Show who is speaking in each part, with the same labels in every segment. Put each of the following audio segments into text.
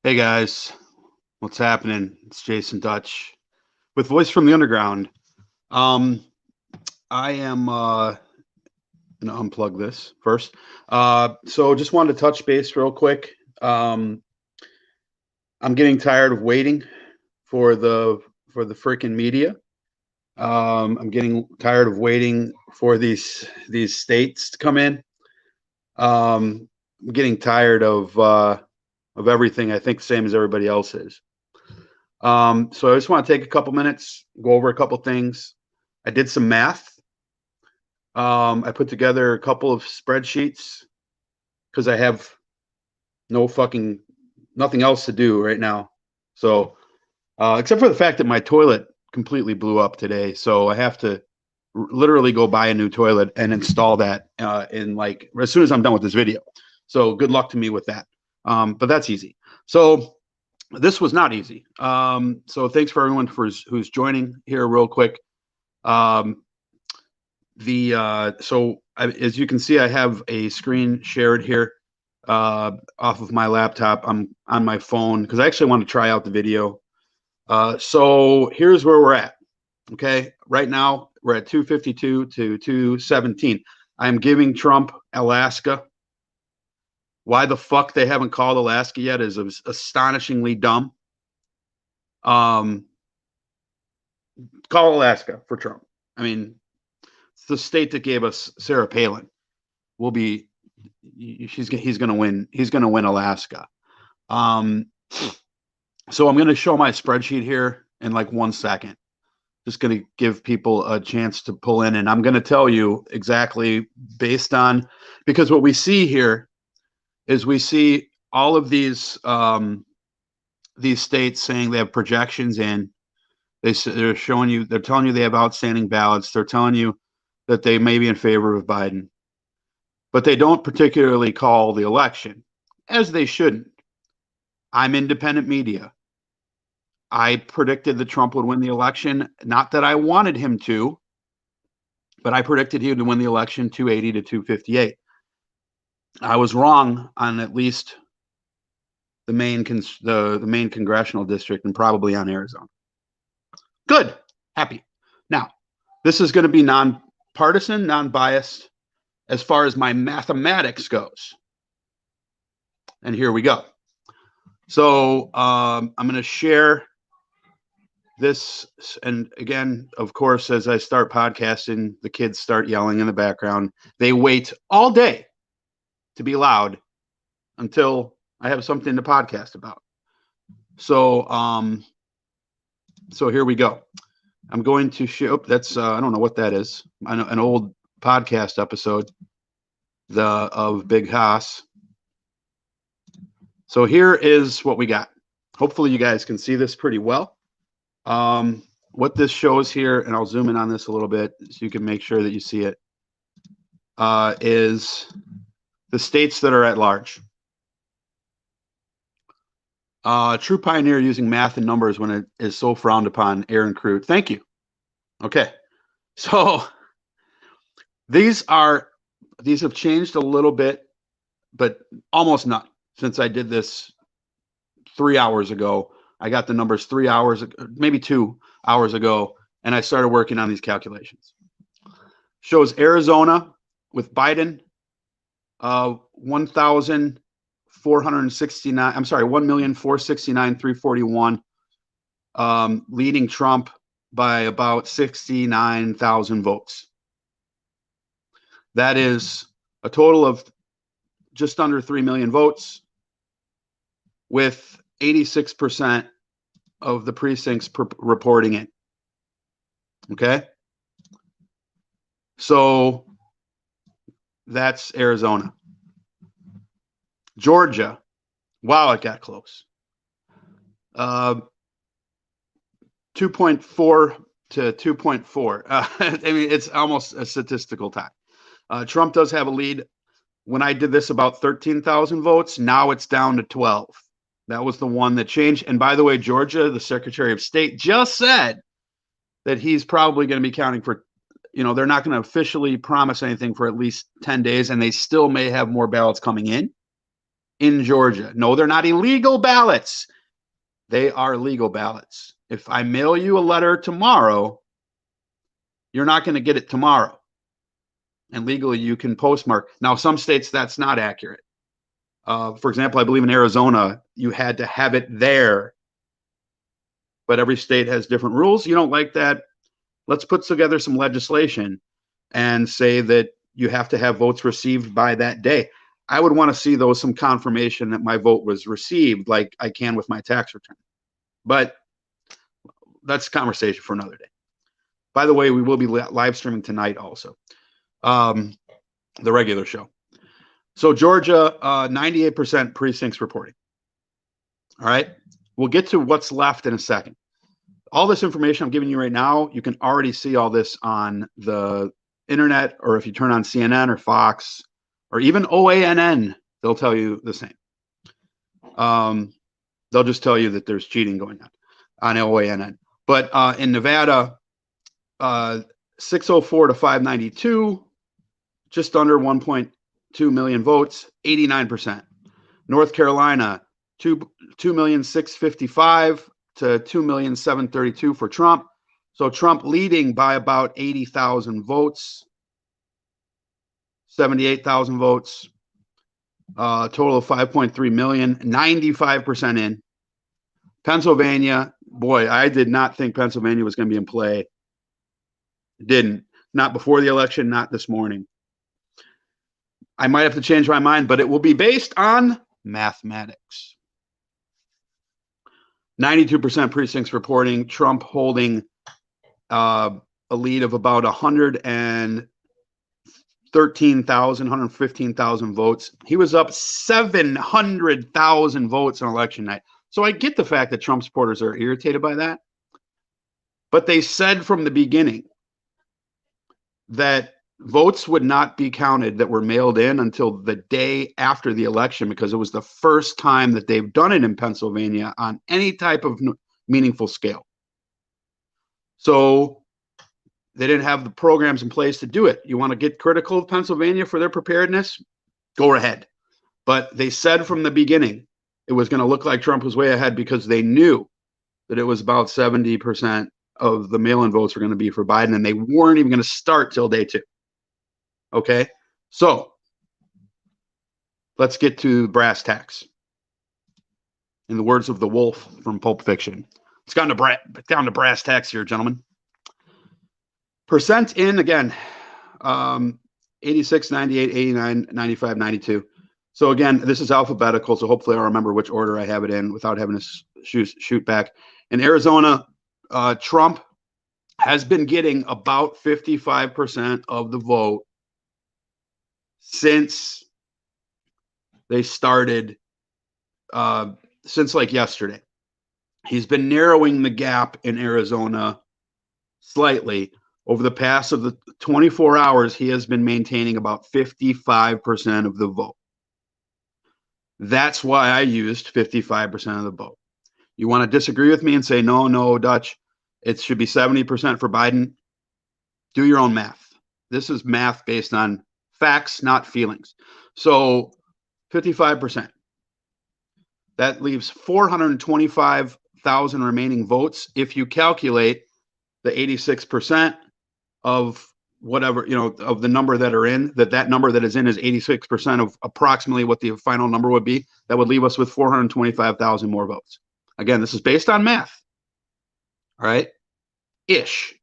Speaker 1: Hey guys, what's happening? It's Jason Dutch with Voice from the Underground. Um, I am gonna unplug this first. So just wanted to touch base real quick. Um, I'm getting tired of waiting for the freaking media. I'm getting tired of waiting for these states to come in. I'm getting tired of everything. I think the same as everybody else is. So I just want to take a couple minutes, go over a couple things. I did some math. I put together a couple of spreadsheets because I have no fucking nothing else to do right now. So, except for the fact that my toilet completely blew up today, so I have to literally go buy a new toilet and install that in like as soon as I'm done with this video. So good luck to me with that. But that's easy. So this was not easy. So thanks for everyone who's joining here real quick. Um, as you can see, I have a screen shared here off of my laptop. I'm on my phone because I actually want to try out the video. So here's where we're at. Okay, right now we're at 252 to 217. I'm giving Trump Alaska. Why the fuck they haven't called Alaska yet is astonishingly dumb. Um, Call Alaska for Trump. I mean, it's the state that gave us Sarah Palin. Will be he's going to win. He's going to win Alaska. Um, so I'm going to show my spreadsheet here in like 1 second. Just going to give people a chance to pull in, and I'm going to tell you exactly based on because what we see here is we see all of these states saying they have projections in. They're showing you, they're telling you they have outstanding ballots. They're telling you that they may be in favor of Biden, but they don't particularly call the election, as they shouldn't. I'm independent media. I predicted that Trump would win the election. Not that I wanted him to, but I predicted he would win the election 280 to 258. I was wrong on at least the main congressional district and probably on Arizona. Good. Happy. Now, this is going to be nonpartisan, non-biased as far as my mathematics goes. And here we go. So I'm going to share this. And again, of course, as I start podcasting, the kids start yelling in the background. They wait all day to be loud until I have something to podcast about. So so here we go. I'm going to show. That's I don't know what that is. An old podcast episode of Big Haas. So here is what we got. Hopefully you guys can see this pretty well. What this shows here, and I'll zoom in on this a little bit so you can make sure that you see it, is the states that are at large. True pioneer using math and numbers when it is so frowned upon. Aaron Crude. Thank you. Okay. So these have changed a little bit, but almost not since I did this 3 hours ago. I got the numbers 3 hours, maybe 2 hours ago, and I started working on these calculations. Shows Arizona with Biden, 1,469. I'm sorry, 1,469,341, leading Trump by about 69,000 votes. That is a total of just under 3 million votes, with 86% of the precincts reporting it. Okay. So that's Arizona. Georgia. Wow, it got close. 2.4 to 2.4. I mean, it's almost a statistical tie. Trump does have a lead. When I did this, about 13,000 votes. Now it's down to 12. That was the one that changed. And by the way, Georgia, the Secretary of State, just said that he's probably going to be counting for, they're not going to officially promise anything for at least 10 days, and they still may have more ballots coming in. in Georgia. No, they're not illegal ballots. They are legal ballots. If I mail you a letter tomorrow, you're not going to get it tomorrow. And legally, you can postmark. Now, some states, that's not accurate. For example, I believe in Arizona, you had to have it there. But every state has different rules. You don't like that? Let's put together some legislation and say that you have to have votes received by that day. I would want to see, though, some confirmation that my vote was received, like I can with my tax return. But that's a conversation for another day. By the way, we will be live streaming tonight also, the regular show. So Georgia, 98% precincts reporting. All right. We'll get to what's left in a second. All this information I'm giving you right now, you can already see all this on the internet, or if you turn on CNN or Fox or even OANN, they'll tell you the same. They'll just tell you that there's cheating going on OANN. But in Nevada, 604 to 592, just under 1.2 million votes, 89%. North Carolina, 2,655,000 to 2,732,000 for Trump. So Trump leading by about 80,000 votes, 78,000 votes, total of 5.3 million, 95% in. Pennsylvania, boy, I did not think Pennsylvania was going to be in play. Didn't. Not before the election, not this morning. I might have to change my mind, but it will be based on mathematics. 92% precincts reporting, Trump holding a lead of about 115,000 votes. He was up 700,000 votes on election night. So I get the fact that Trump supporters are irritated by that. But they said from the beginning that votes would not be counted that were mailed in until the day after the election, because it was the first time that they've done it in Pennsylvania on any type of meaningful scale. So they didn't have the programs in place to do it. You want to get critical of Pennsylvania for their preparedness? Go ahead. But they said from the beginning it was going to look like Trump was way ahead, because they knew that it was about 70% of the mail-in votes were going to be for Biden, and they weren't even going to start till day 2. Okay, so let's get to brass tacks. In the words of the wolf from Pulp Fiction, it's down to brass tacks here, gentlemen. Percent in, again, 86, 98, 89, 95, 92. So again, this is alphabetical, so hopefully I'll remember which order I have it in without having to shoot back. In Arizona, Trump has been getting about 55% of the vote since they started, since like yesterday. He's been narrowing the gap in Arizona slightly. Over the past of the 24 hours, he has been maintaining about 55% of the vote. That's why I used 55% of the vote. You want to disagree with me and say, no, Dutch, it should be 70% for Biden? Do your own math. This is math based on facts, not feelings. So 55%. That leaves 425,000 remaining votes. If you calculate the 86% of whatever, of the number that are in, that number that is in is 86% of approximately what the final number would be, that would leave us with 425,000 more votes. Again, this is based on math. All right? Ish.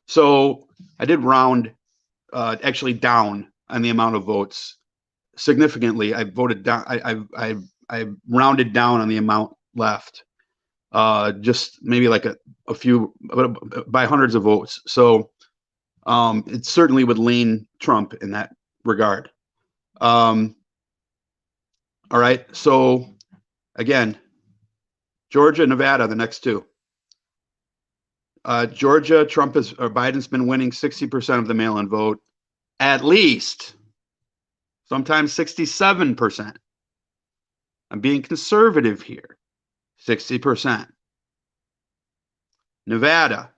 Speaker 1: So I did round actually down on the amount of votes significantly. I voted down. I rounded down on the amount left, just maybe like a few, by hundreds of votes. So it certainly would lean Trump in that regard. All right. So again, Georgia, Nevada, the next two. Georgia, Biden's been winning 60% of the mail-in vote, at least. Sometimes 67%. I'm being conservative here. 60%. Nevada,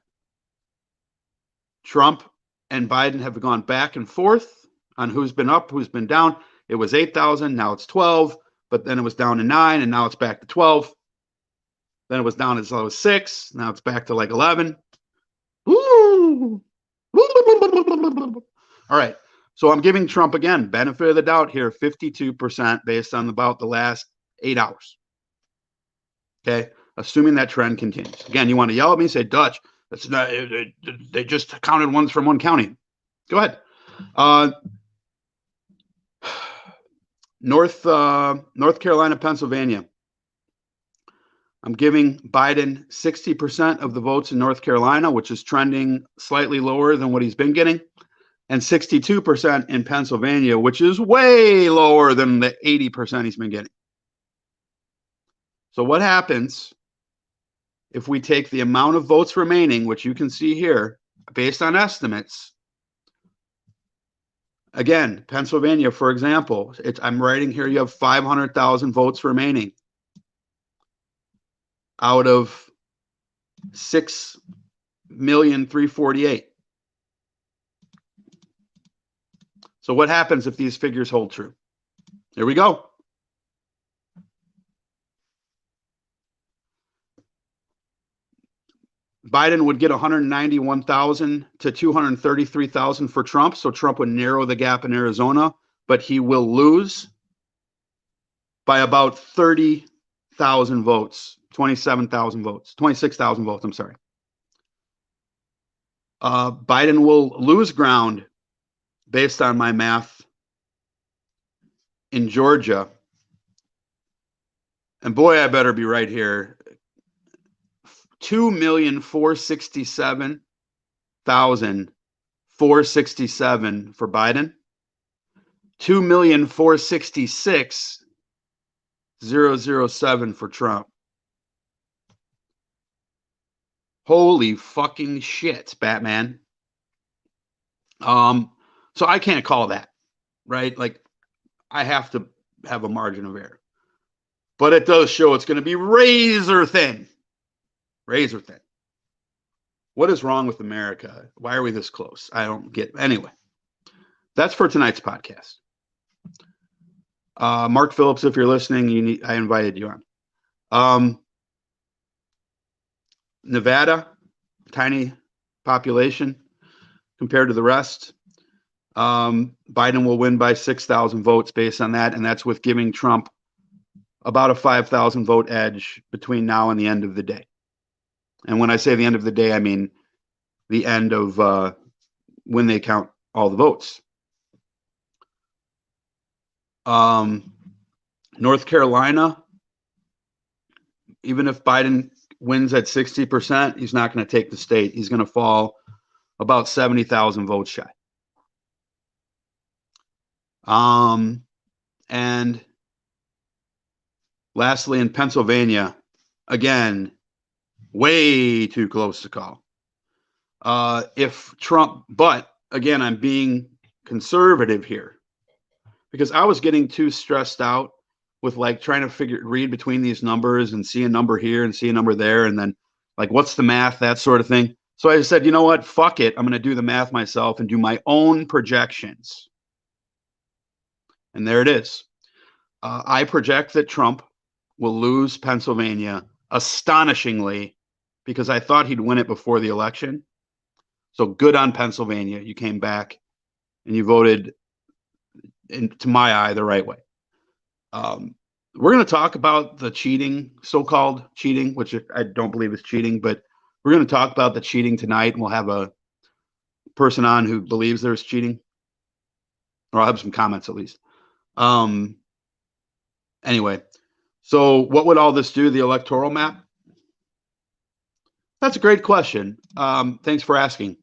Speaker 1: Trump and Biden have gone back and forth on who's been up, who's been down. It was 8,000, now it's 12. but then it was down to 9, and now it's back to 12. Then it was down as low as 6. Now it's back to like 11. Woo! All right. So I'm giving Trump, again, benefit of the doubt here, 52% based on about the last 8 hours. Okay. Assuming that trend continues. Again, you want to yell at me and say, Dutch, that's not, they just counted ones from one county. Go ahead. North Carolina, Pennsylvania. I'm giving Biden 60% of the votes in North Carolina, which is trending slightly lower than what he's been getting, and 62% in Pennsylvania, which is way lower than the 80% he's been getting. So what happens if we take the amount of votes remaining, which you can see here, based on estimates? Again, Pennsylvania, for example, I'm writing here, you have 500,000 votes remaining out of 6,348,000. So what happens if these figures hold true? Here we go. Biden would get 191,000 to 233,000 for Trump. So Trump would narrow the gap in Arizona, but he will lose by about 30,000 votes, 27,000 votes, 26,000 votes. I'm sorry. Biden will lose ground based on my math in Georgia. And boy, I better be right here. 2,467,467 for Biden. 2,466,007 for Trump. Holy fucking shit, Batman. So I can't call that, right? Like, I have to have a margin of error. But it does show it's going to be razor thin. Razor thin. What is wrong with America? Why are we this close? I don't get. Anyway, that's for tonight's podcast. Mark Phillips, if you're listening, I invited you on. Nevada, tiny population compared to the rest. Biden will win by 6,000 votes based on that, and that's with giving Trump about a 5,000 vote edge between now and the end of the day. And when I say the end of the day, I mean the end of when they count all the votes. North Carolina, even if Biden wins at 60%, he's not going to take the state. He's going to fall about 70,000 votes shy. And lastly, in Pennsylvania, again, way too close to call. If Trump, but again, I'm being conservative here because I was getting too stressed out with like trying to read between these numbers and see a number here and see a number there. And then like, what's the math, that sort of thing. So I said, you know what, fuck it. I'm going to do the math myself and do my own projections. And there it is. I project that Trump will lose Pennsylvania astonishingly because I thought he'd win it before the election. So good on Pennsylvania. You came back and you voted, to my eye, the right way. We're going to talk about the cheating, so-called cheating, which I don't believe is cheating, but we're going to talk about the cheating tonight, and we'll have a person on who believes there's cheating, or I'll have some comments at least. Anyway, so what would all this do, the electoral map? That's a great question. Thanks for asking.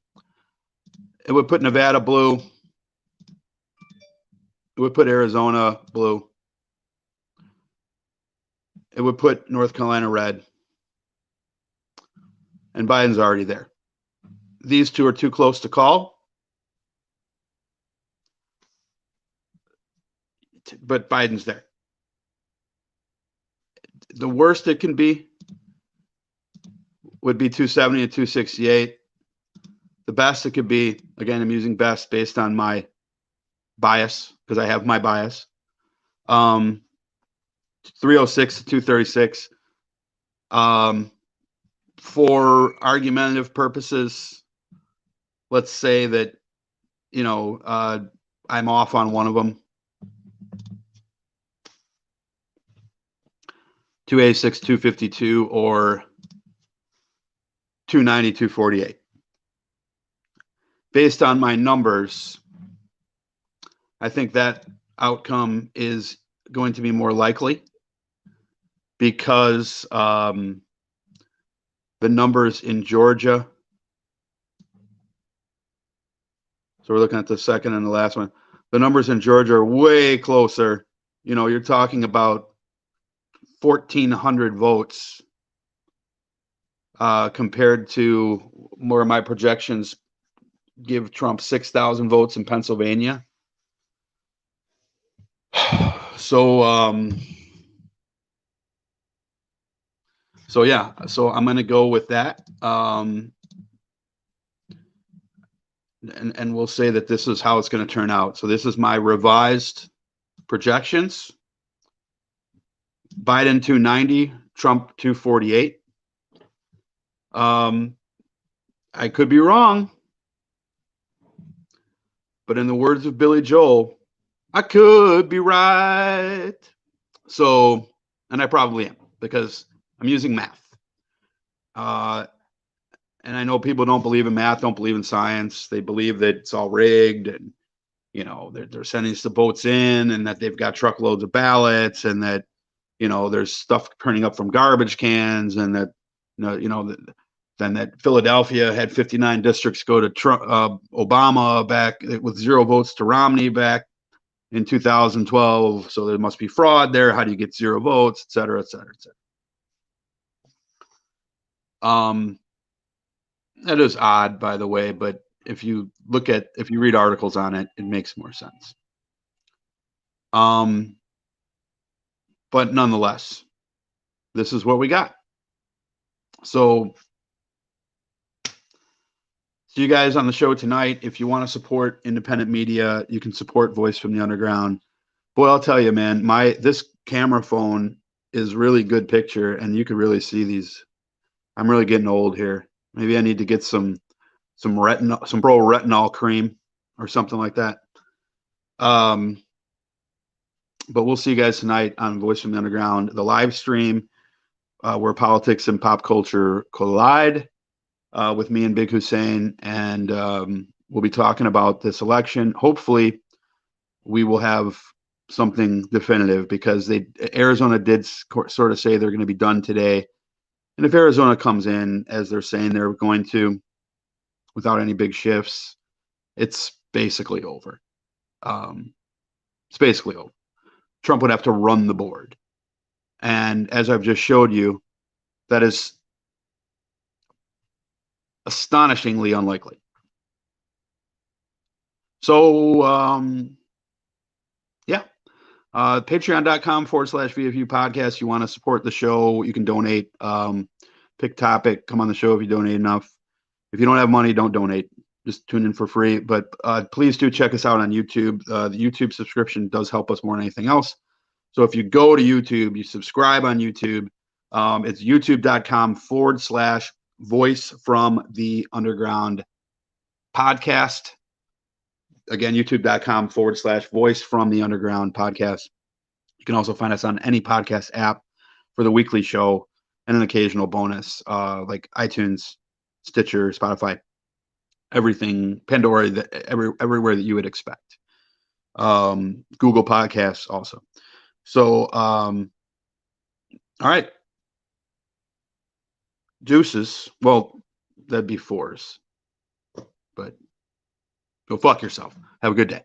Speaker 1: It would put Nevada blue. It would put Arizona blue. It would put North Carolina red. And Biden's already there. These two are too close to call. But Biden's there. The worst it can be would be 270 to 268. The best it could be, again, I'm using best based on my bias, because I have my bias. 306 to 236. For argumentative purposes, let's say that, you know, I'm off on one of them. 286, 252, or 290, 248. Based on my numbers, I think that outcome is going to be more likely because the numbers in Georgia. So we're looking at the second and the last one. The numbers in Georgia are way closer. You know, you're talking about 1,400 votes compared to where my projections give Trump 6,000 votes in Pennsylvania. So, so yeah, so I'm going to go with that. And we'll say that this is how it's going to turn out. So this is my revised projections. Biden 290, Trump 248. I could be wrong, but in the words of Billy Joel, I could be right. So, and I probably am because I'm using math. And I know people don't believe in math, don't believe in science. They believe that it's all rigged and, you know, they're sending the votes in and that they've got truckloads of ballots and that, you know, there's stuff turning up from garbage cans and that, then that Philadelphia had 59 districts go to Trump, Obama back with 0 votes to Romney back in 2012. So there must be fraud there. How do you get 0 votes, et cetera, et cetera, et cetera. That is odd, by the way, but if you read articles on it, it makes more sense. But nonetheless, this is what we got. So see you guys on the show tonight. If you want to support independent media, you can support Voice from the Underground. Boy, I'll tell you, man, this camera phone is really good picture, and you can really see these. I'm really getting old here. Maybe I need to get some retinol, some pro retinol cream or something like that. But we'll see you guys tonight on Voice from the Underground, the live stream where politics and pop culture collide with me and Big Hussein. And we'll be talking about this election. Hopefully we will have something definitive because Arizona did sort of say they're going to be done today. And if Arizona comes in as they're saying they're going to, without any big shifts, it's basically over. It's basically over. Trump would have to run the board. And as I've just showed you, that is astonishingly unlikely. So, yeah. Patreon.com/VFU podcast. You want to support the show, you can donate. Pick topic, come on the show if you donate enough. If you don't have money, don't donate. Just tune in for free. But please do check us out on YouTube. The YouTube subscription does help us more than anything else. So if you go to YouTube, you subscribe on YouTube. It's youtube.com/Voice from the Underground podcast. Again, youtube.com/Voice from the Underground podcast. You can also find us on any podcast app for the weekly show and an occasional bonus like iTunes, Stitcher, Spotify, everything, Pandora, everywhere that you would expect. Google Podcasts also. So, all right. Deuces. Well, that'd be 4s. But go fuck yourself. Have a good day.